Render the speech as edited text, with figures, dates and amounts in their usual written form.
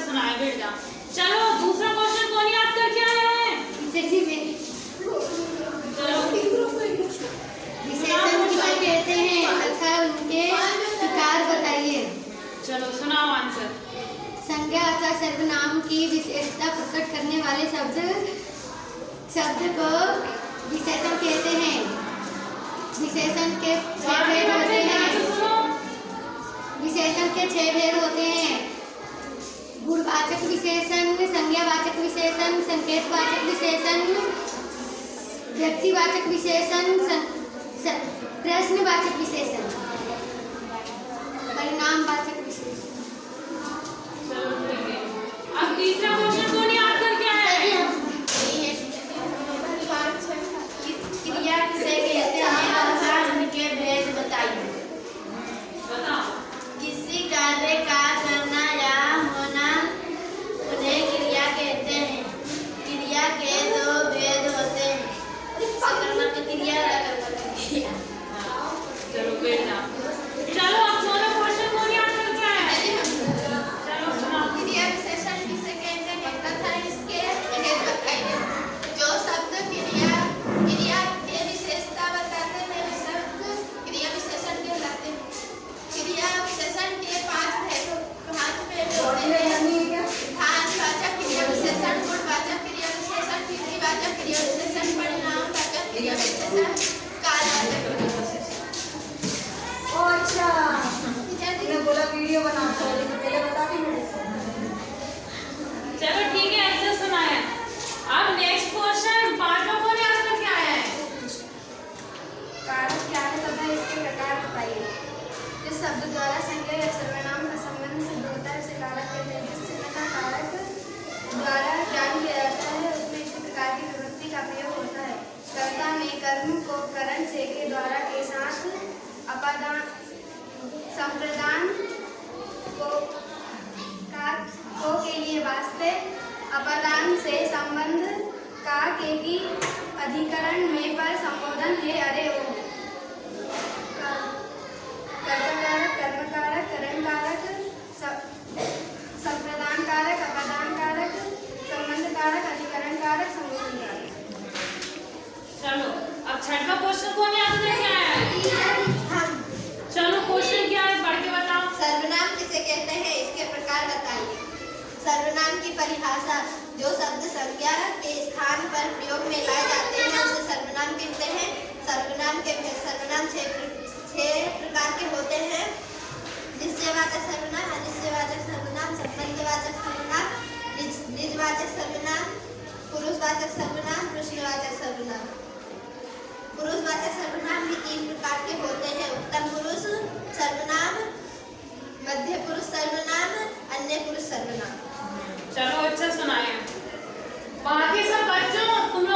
सुनाया बेटा। चलो दूसरा क्वेश्चन कौन याद करके आया है? विशेषण किसे कहते हैं तथा उनके प्रकार बताइए। चलो सुनाओ आंसर। संज्ञा अथवा सर्वनाम की विशेषता प्रकट करने वाले शब्द को विशेषण कहते हैं। विशेषण के 6 भेद होते हैं। विशेषण के 6 भेद होते हैं। गुणवाचक विशेषण, संज्ञावाचक विशेषण, संकेतवाचक विशेषण, व्यक्तिवाचक विशेषण, प्रश्नवाचक विशेषण, परिणामवाचक विशेषण। चलो ठीक है। अब तीसरा क्वेश्चन कौन याद करके आया है? क्रिया किसे कहते हैं तथा उनके भेद बताइए। बताओ। किसी कार्य का करना या होना उन्हें क्रिया कहते हैं। क्रिया के 2 भेद होते हैं, सकर्मक क्रिया और अकर्मक क्रिया। चलो बेटा। चलो अब दोनों क्वेश्चन कौन याद करके आया है? चलो सुनाओ। क्रिया विशेषण किसे कहते हैं तथा इसके भेद बताइए। जो शब्द क्रिया के विशेषता बताते हैं वे शब्द क्रिया विशेषण कहलाते हैं। क्रिया विशेषण के 5 भेद होते हैं। ध्यानवाचक क्रिया विशेषण, गुणवाचक क्रिया विशेषण, विधिवाचक क्रिया विशेषण, परिणामवाचक क्रिया विशेषण, कालवाचक क्रिया विशेषण। अच्छा मैंने बोला वीडियो बनाओ तो पहले बता दी मैंने। चलो ठीक है, अच्छा सुनाया। अब नेक्स्ट क्वेश्चन 5वां कौन याद करके आया है? कारक क्या है तथा इसके प्रकार बताइए। जिस शब्द द्वारा संज्ञा या सर्वनाम का संबंध सिद्ध होता है उसे कारक कहते हैं। जिस चिन्ह का कारक द्वारा ज्ञान किया जाता है उसमें इसी प्रकार की विभक्ति का प्रयोग होता है। कर्ता में कर्म को करण से के द्वारा के साथ अपादान संप्रदान को के लिए वास्ते अपादान से संबंध का के की अधिकरण में पर संबोधन है। अरे ओ कर्ताकारक, कर्मकारक, करणकारक, संप्रदान कारक, अपादान कारक, संबंध कारक, अधिकरण कारक, संबोधन कारक। चलो अब 6वां क्वेश्चन कौन याद करके आया है? चलो क्वेश्चन क्या है पढ़ के बताओ। सर्वनाम किसे कहते हैं इसके प्रकार बताइए। सर्वनाम की परिभाषा। जो शब्द संज्ञा के स्थान पर प्रयोग में लाए जाते हैं उसे सर्वनाम कहते हैं। सर्वनाम 6 प्रकार के होते हैं। निश्चयवाचक सर्वनाम, अनिश्चयवाचक सर्वनाम, संबंधवाचक सर्वनाम, निजवाचक सर्वनाम, पुरुषवाचक सर्वनाम, प्रश्नवाचक सर्वनाम। पुरुषवाचक सर्वनाम भी 3 प्रकार के होते हैं। उत्तम पुरुष सर्वनाम, मध्य पुरुष सर्वनाम, अन्य पुरुष सर्वनाम। चलो अच्छा सुनाया। बाकी सब बच्चों तुम